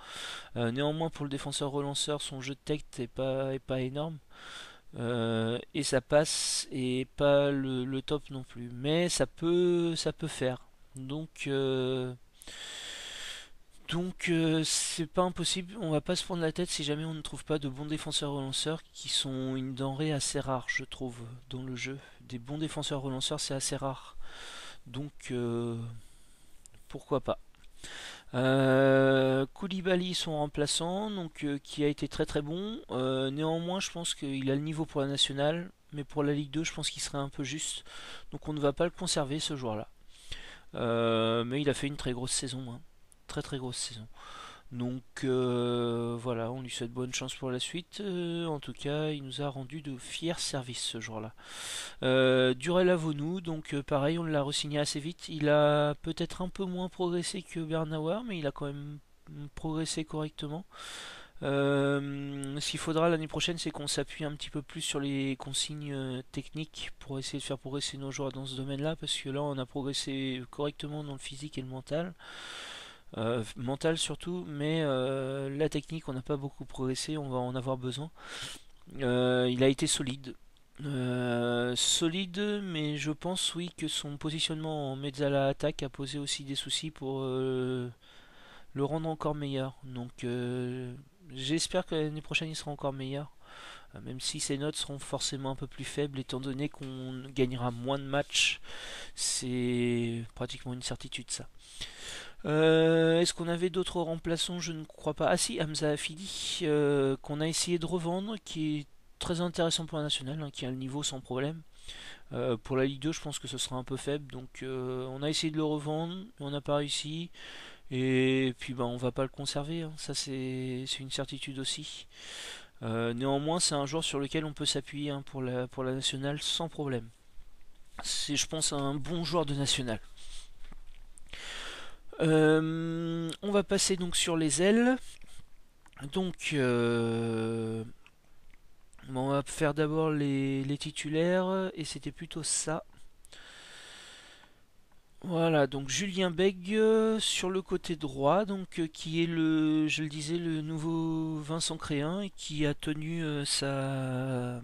Néanmoins pour le défenseur relanceur son jeu de tech est pas énorme. Et ça passe et pas le top non plus. Mais ça peut faire. Donc c'est pas impossible, on va pas se prendre la tête si jamais on ne trouve pas de bons défenseurs relanceurs qui sont une denrée assez rare je trouve dans le jeu. Des bons défenseurs relanceurs c'est assez rare. Donc pourquoi pas. Koulibaly son remplaçant, donc qui a été très très bon. Néanmoins je pense qu'il a le niveau pour la nationale, mais pour la Ligue 2 je pense qu'il serait un peu juste. Donc on ne va pas le conserver ce joueur-là. Mais il a fait une très grosse saison, hein. Très très grosse saison. Donc voilà, on lui souhaite bonne chance pour la suite. En tout cas, il nous a rendu de fiers services ce jour-là. Durel Avonou, donc pareil, on l'a re-signé assez vite. Il a peut-être un peu moins progressé que Bernauer, mais il a quand même progressé correctement. Ce qu'il faudra l'année prochaine, c'est qu'on s'appuie un petit peu plus sur les consignes techniques pour essayer de faire progresser nos joueurs dans ce domaine-là, parce que là, on a progressé correctement dans le physique et le mental. Mental surtout, mais la technique, on n'a pas beaucoup progressé, on va en avoir besoin. Il a été solide. Solide, mais je pense oui que son positionnement en mezzala attaque a posé aussi des soucis pour le rendre encore meilleur. Donc J'espère que l'année prochaine il sera encore meilleur. Même si ses notes seront forcément un peu plus faibles étant donné qu'on gagnera moins de matchs. C'est pratiquement une certitude ça. Est-ce qu'on avait d'autres remplaçants? Je ne crois pas. Ah si, Hamza Affidi, qu'on a essayé de revendre, qui est très intéressant pour la nationale, hein, qui a le niveau sans problème. Pour la Ligue 2, je pense que ce sera un peu faible, donc on a essayé de le revendre, mais on n'a pas réussi. Et puis on va pas le conserver, hein, ça c'est une certitude aussi. Néanmoins, c'est un joueur sur lequel on peut s'appuyer, hein, pour la nationale sans problème. C'est, je pense, un bon joueur de nationale. On va passer donc sur les ailes. Donc, on va faire d'abord les titulaires, et c'était plutôt ça. Voilà, donc Julien Beg, sur le côté droit, donc qui est je le disais, le nouveau Vincent Créin, et qui a tenu sa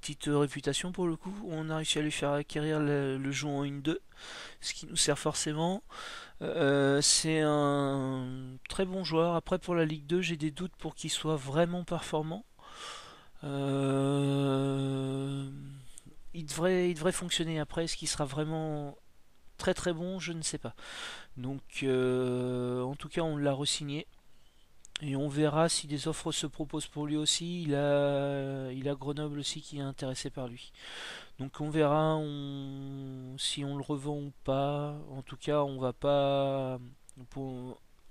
petite réputation pour le coup. On a réussi à lui faire acquérir le jeu en 1-2, ce qui nous sert forcément. C'est un très bon joueur. Après, pour la Ligue 2, j'ai des doutes pour qu'il soit vraiment performant. Euh, il devrait fonctionner. Après, est-ce qu'il sera vraiment très très bon? Je ne sais pas. Donc, en tout cas, on l'a re-signé. Et on verra si des offres se proposent pour lui aussi. Il a Grenoble aussi qui est intéressé par lui. Donc on verra si on le revend ou pas. En tout cas, on va pas.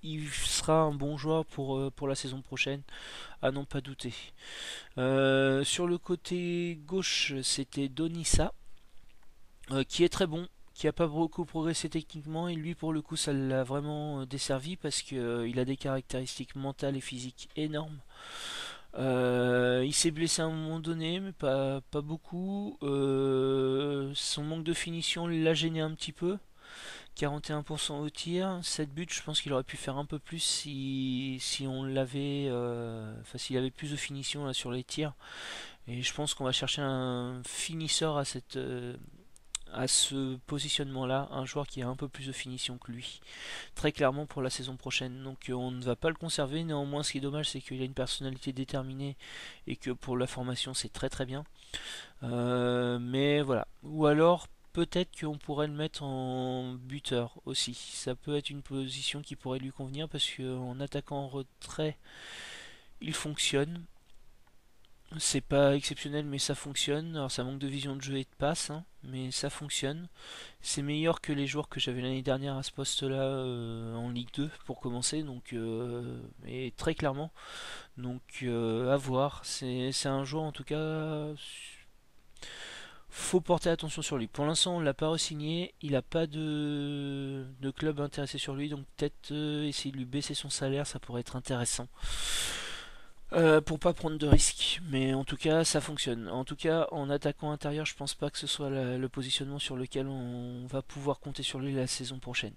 Il sera un bon joueur pour la saison prochaine, à n'en pas douter. Sur le côté gauche, c'était Donissa, qui est très bon, qui a pas beaucoup progressé techniquement, et lui pour le coup ça l'a vraiment desservi parce qu'il a des caractéristiques mentales et physiques énormes. Il s'est blessé à un moment donné, mais pas beaucoup. Son manque de finition l'a gêné un petit peu. 41% au tir, 7 buts, je pense qu'il aurait pu faire un peu plus si on l'avait. Enfin, s'il avait plus de finition là, sur les tirs. Et je pense qu'on va chercher un finisseur à ce positionnement-là, un joueur qui a un peu plus de finition que lui, très clairement pour la saison prochaine. Donc on ne va pas le conserver. Néanmoins, ce qui est dommage, c'est qu'il a une personnalité déterminée et que pour la formation, c'est très très bien. Mais voilà. Ou alors, peut-être qu'on pourrait le mettre en buteur aussi. Ça peut être une position qui pourrait lui convenir parce qu'en attaquant en retrait, il fonctionne. C'est pas exceptionnel, mais ça fonctionne. Alors ça manque de vision de jeu et de passe, hein, mais ça fonctionne. C'est meilleur que les joueurs que j'avais l'année dernière à ce poste-là, en Ligue 2 pour commencer, donc et très clairement. Donc à voir. C'est un joueur en tout cas. Faut porter attention sur lui. Pour l'instant, on l'a pas re-signé. Il n'a pas de club intéressé sur lui, donc peut-être essayer de lui baisser son salaire, ça pourrait être intéressant. Pour pas prendre de risques, mais en tout cas ça fonctionne. En tout cas en attaquant intérieur, je pense pas que ce soit le positionnement sur lequel on va pouvoir compter sur lui la saison prochaine.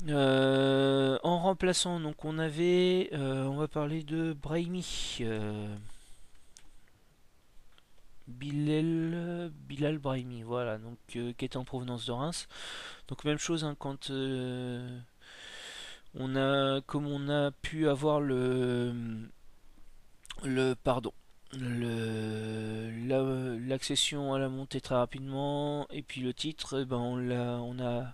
En remplaçant, donc on va parler de Brahimi, Bilal Brahimi, voilà, donc qui était en provenance de Reims. Donc même chose, hein, quand comme on a pu avoir pardon, l'accession à la montée très rapidement, et puis le titre, on a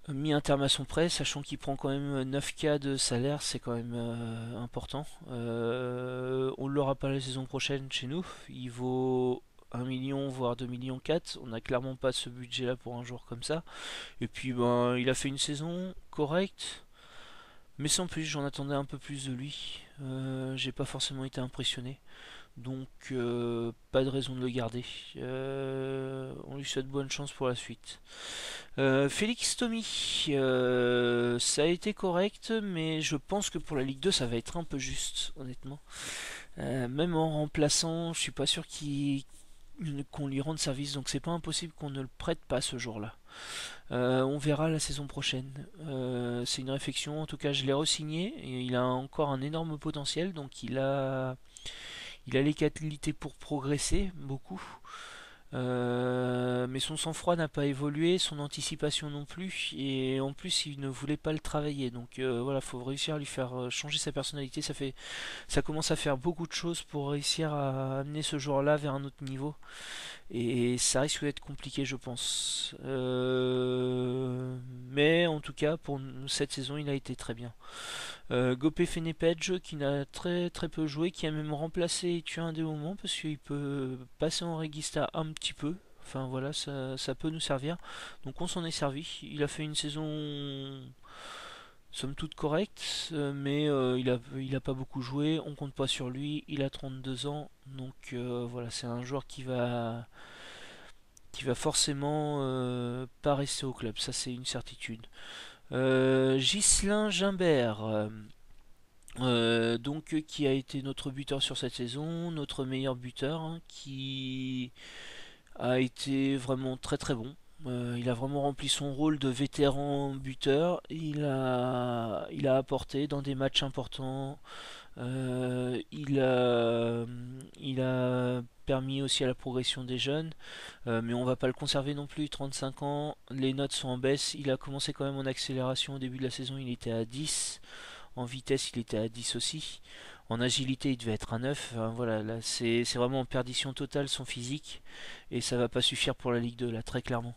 mis un terme à son prêt, sachant qu'il prend quand même 9K de salaire, c'est quand même important. On ne l'aura pas la saison prochaine chez nous, il vaut 1 million voire 2 millions 4, on n'a clairement pas ce budget là pour un joueur comme ça. Et puis il a fait une saison correcte, mais sans plus, j'en attendais un peu plus de lui. J'ai pas forcément été impressionné. Donc pas de raison de le garder. On lui souhaite bonne chance pour la suite. Félix Tommy, ça a été correct, mais je pense que pour la Ligue 2 ça va être un peu juste, honnêtement. Même en remplaçant, je suis pas sûr qu'on lui rende service, donc c'est pas impossible qu'on ne le prête pas ce jour-là. On verra la saison prochaine. C'est une réflexion. En tout cas, je l'ai re-signé. Et il a encore un énorme potentiel. Donc il a les qualités pour progresser beaucoup. Mais son sang-froid n'a pas évolué, son anticipation non plus, et en plus il ne voulait pas le travailler. Donc voilà, faut réussir à lui faire changer sa personnalité. Ça commence à faire beaucoup de choses pour réussir à amener ce joueur-là vers un autre niveau. Et ça risque d'être compliqué, je pense. Mais en tout cas, pour cette saison, il a été très bien. Gopé Fenepage, qui n'a très très peu joué, qui a même remplacé Tué un des moments, parce qu'il peut passer en Regista un petit peu. Enfin voilà, ça peut nous servir. Donc on s'en est servi. Il a fait une saison somme toute correcte, mais il a pas beaucoup joué. On compte pas sur lui. Il a 32 ans. Donc voilà, c'est un joueur qui va forcément pas rester au club. Ça c'est une certitude. Ghislain Gimbert. Donc qui a été notre buteur sur cette saison, notre meilleur buteur, hein, qui a été vraiment très très bon. Il a vraiment rempli son rôle de vétéran buteur. Il a apporté dans des matchs importants. Il a permis aussi à la progression des jeunes. Mais on va pas le conserver non plus. 35 ans, les notes sont en baisse. Il a commencé quand même en accélération au début de la saison. Il était à 10. En vitesse, il était à 10 aussi. En agilité, il devait être à 9. Enfin, voilà, là, c'est vraiment en perdition totale son physique. Et ça va pas suffire pour la Ligue 2, là, très clairement.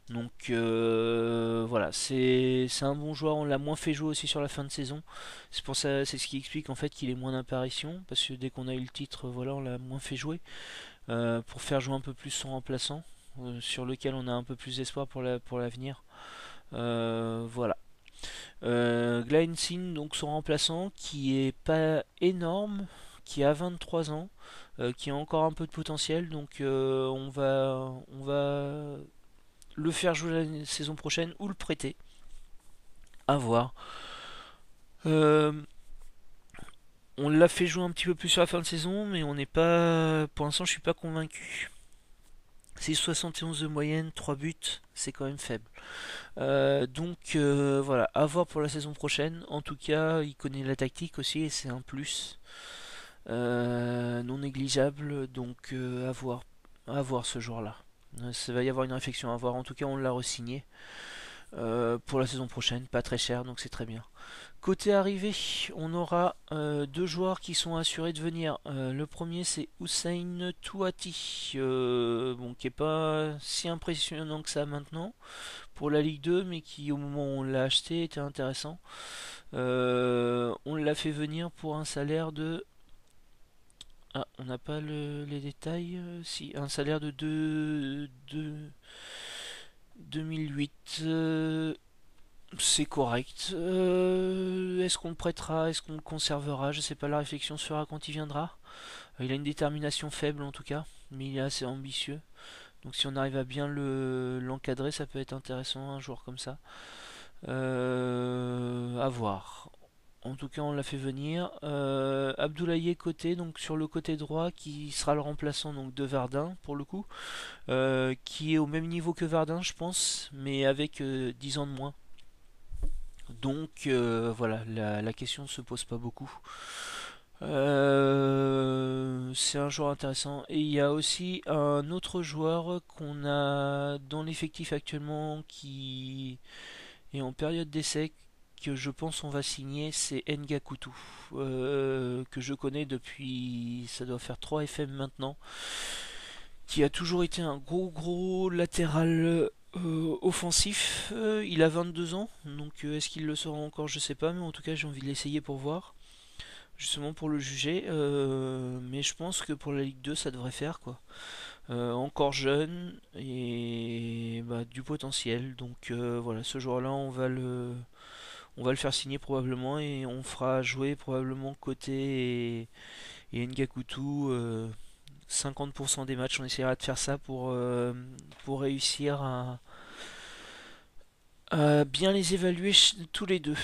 Donc voilà, c'est un bon joueur. On l'a moins fait jouer aussi sur la fin de saison. C'est pour ça, c'est ce qui explique en fait qu'il est moins d'apparition. Parce que dès qu'on a eu le titre, voilà, on l'a moins fait jouer. Pour faire jouer un peu plus son remplaçant. Sur lequel on a un peu plus d'espoir pour l'avenir. Voilà. Glensin, donc son remplaçant, qui est pas énorme, qui a 23 ans, qui a encore un peu de potentiel, donc on va le faire jouer la saison prochaine ou le prêter. À voir. Euh, on l'a fait jouer un petit peu plus sur la fin de saison, mais on n'est pas. Pour l'instant, je suis pas convaincu. 6,71 de moyenne, 3 buts, c'est quand même faible. Donc voilà, à voir pour la saison prochaine. En tout cas, il connaît la tactique aussi et c'est un plus non négligeable. Donc à voir ce jour-là. Ça va y avoir une réflexion à voir. En tout cas, on l'a re-signé pour la saison prochaine, pas très cher, donc c'est très bien. Côté arrivée, on aura deux joueurs qui sont assurés de venir. Le premier c'est Hussein Touati, bon, qui est pas si impressionnant que ça maintenant pour la Ligue 2, mais qui au moment où on l'a acheté était intéressant. On l'a fait venir pour un salaire de... Ah, on n'a pas les détails. Si, un salaire de 2008. C'est correct. Est-ce qu'on le prêtera? Est-ce qu'on le conservera? Je sais pas, la réflexion se fera quand il viendra. Il a une détermination faible en tout cas, mais il est assez ambitieux. Donc si on arrive à bien l'encadrer, ça peut être intéressant un joueur comme ça. À voir. En tout cas, on l'a fait venir. Abdoulaye côté, donc sur le côté droit, qui sera le remplaçant donc de Verdun pour le coup, qui est au même niveau que Verdun, je pense, mais avec 10 ans de moins. Donc voilà, la question ne se pose pas beaucoup. C'est un joueur intéressant. Et il y a aussi un autre joueur qu'on a dans l'effectif actuellement qui est en période d'essai, que je pense on va signer, c'est Ngakutu, que je connais depuis, ça doit faire 3 FM maintenant, qui a toujours été un gros latéral offensif. Il a 22 ans, donc est-ce qu'il le sera encore, je sais pas, mais en tout cas j'ai envie de l'essayer pour voir, justement pour le juger. Mais je pense que pour la Ligue 2 ça devrait faire quoi. Encore jeune et bah, du potentiel, donc voilà, ce joueur-là on va le faire signer probablement et on fera jouer probablement Côté et Ngakutu 50% des matchs. On essaiera de faire ça pour réussir à bien les évaluer tous les deux.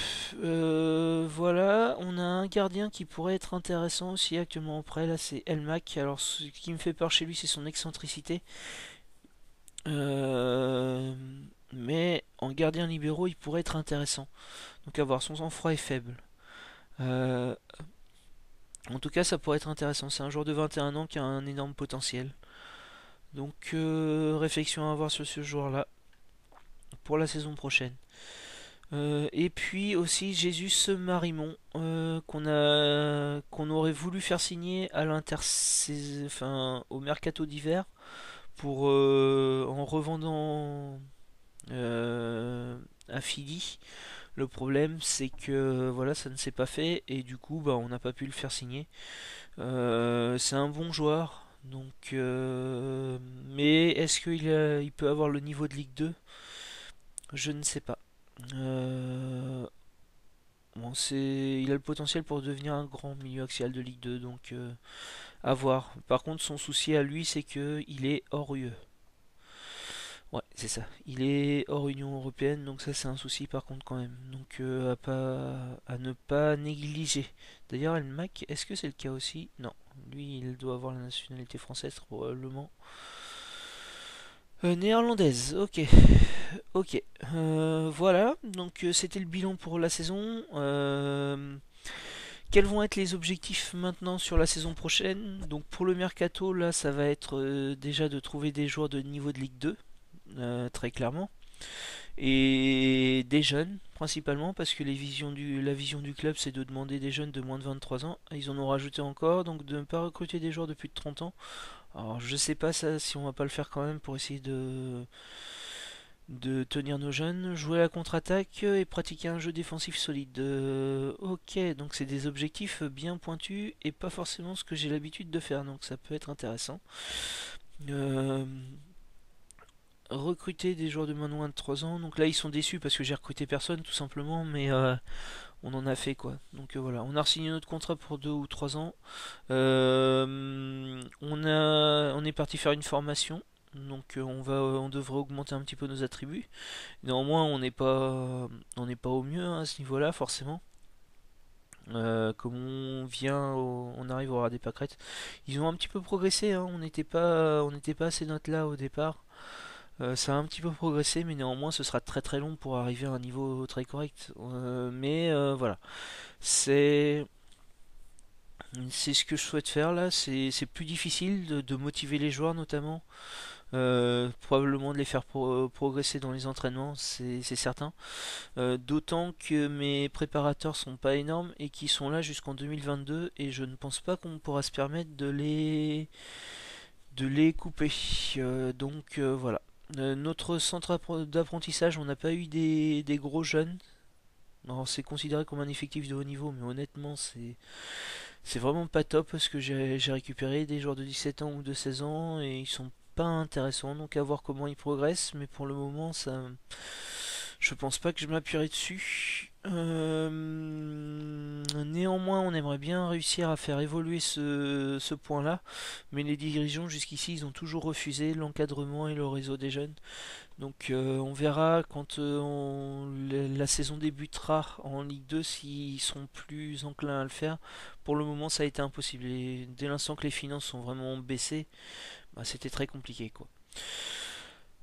Voilà, on a un gardien qui pourrait être intéressant aussi actuellement en prêt. Là, c'est Elmac. Alors, ce qui me fait peur chez lui, c'est son excentricité. Euh, mais en gardien libéraux, il pourrait être intéressant. Donc, à voir, son sang-froid est faible. Euh, En tout cas, ça pourrait être intéressant. C'est un joueur de 21 ans qui a un énorme potentiel. Donc réflexion à avoir sur ce joueur-là pour la saison prochaine. Et puis aussi Jesus Marimon qu'on aurait voulu faire signer à au mercato d'hiver pour en revendant à Philly. Le problème c'est que voilà, ça ne s'est pas fait et du coup bah, on n'a pas pu le faire signer. C'est un bon joueur, donc mais est-ce qu'il peut avoir le niveau de Ligue 2? Je ne sais pas. Bon, il a le potentiel pour devenir un grand milieu axial de Ligue 2, donc à voir. Par contre, son souci à lui, c'est que il est hors UE. Ouais, c'est ça. Il est hors Union Européenne, donc ça c'est un souci par contre quand même. Donc à ne pas négliger. D'ailleurs, El Mac, est-ce que c'est le cas aussi? Non. Lui, il doit avoir la nationalité française probablement. Néerlandaise, ok. Ok. Voilà, donc c'était le bilan pour la saison. Quels vont être les objectifs maintenant sur la saison prochaine? Donc pour le mercato, là, ça va être déjà de trouver des joueurs de niveau de Ligue 2, très clairement. Et des jeunes, principalement, parce que la vision du club, c'est de demander des jeunes de moins de 23 ans. Ils en ont rajouté encore, donc de ne pas recruter des joueurs de plus de 30 ans. Alors je sais pas ça, si on va pas le faire quand même pour essayer de tenir nos jeunes, jouer à la contre-attaque et pratiquer un jeu défensif solide. Ok, donc c'est des objectifs bien pointus et pas forcément ce que j'ai l'habitude de faire, donc ça peut être intéressant. Recruter des joueurs de moins de 3 ans, donc là ils sont déçus parce que j'ai recruté personne tout simplement, mais on en a fait quoi. Donc voilà, on a signé notre contrat pour 2 ou 3 ans. On est parti faire une formation. Donc on devrait augmenter un petit peu nos attributs. Néanmoins, on n'est pas au mieux hein, à ce niveau-là, forcément. Comme on arrive au ras des pâquerettes. Ils ont un petit peu progressé. Hein, on n'était pas à ces notes-là au départ. Ça a un petit peu progressé, mais néanmoins, ce sera très très long pour arriver à un niveau très correct. Mais voilà, c'est c'est ce que je souhaite faire là. C'est plus difficile de motiver les joueurs notamment. Probablement de les faire progresser dans les entraînements, c'est certain. D'autant que mes préparateurs sont pas énormes et qui sont là jusqu'en 2022 et je ne pense pas qu'on pourra se permettre de les couper. Donc voilà. Notre centre d'apprentissage, on n'a pas eu des gros jeunes. Alors c'est considéré comme un effectif de haut niveau, mais honnêtement c'est vraiment pas top parce que j'ai récupéré des joueurs de 17 ans ou de 16 ans et ils sont pas intéressants, donc à voir comment ils progressent, mais pour le moment ça je pense pas que je m'appuierai dessus. Néanmoins, on aimerait bien réussir à faire évoluer ce point-là, mais les dirigeants jusqu'ici ils ont toujours refusé l'encadrement et le réseau des jeunes. Donc on verra quand la saison débutera en Ligue 2 s'ils sont plus enclins à le faire. Pour le moment ça a été impossible. Et dès l'instant que les finances sont vraiment baissées, bah, c'était très compliqué quoi.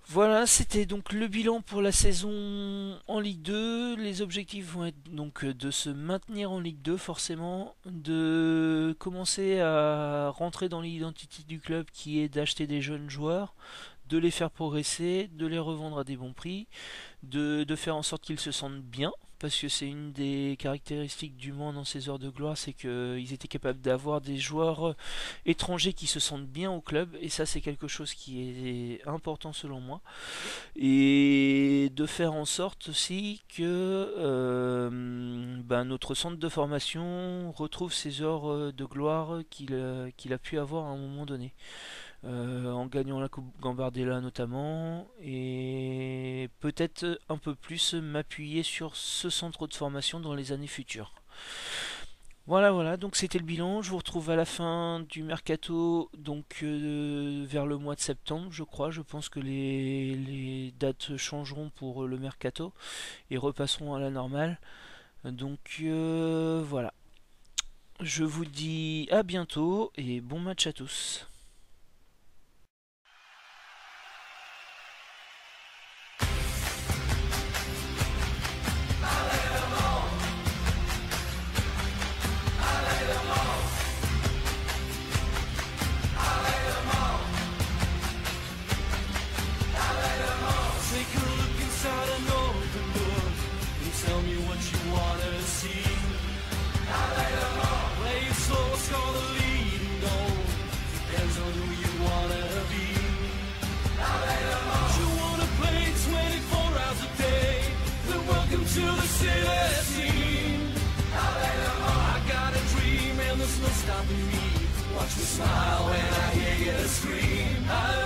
Voilà, c'était donc le bilan pour la saison en Ligue 2. Les objectifs vont être donc de se maintenir en Ligue 2 forcément, de commencer à rentrer dans l'identité du club qui est d'acheter des jeunes joueurs, de les faire progresser, de les revendre à des bons prix, de faire en sorte qu'ils se sentent bien, parce que c'est une des caractéristiques du Mans dans ses heures de gloire, c'est qu'ils étaient capables d'avoir des joueurs étrangers qui se sentent bien au club, et ça c'est quelque chose qui est important selon moi, et de faire en sorte aussi que notre centre de formation retrouve ses heures de gloire qu'il a pu avoir à un moment donné. En gagnant la Coupe Gambardella notamment, et peut-être un peu plus m'appuyer sur ce centre de formation dans les années futures. Voilà, donc c'était le bilan. Je vous retrouve à la fin du mercato, donc vers le mois de septembre, je crois. Je pense que les dates changeront pour le mercato et repasseront à la normale. Donc voilà. Je vous dis à bientôt et bon match à tous. stopping me. Watch me smile when I hear you scream. I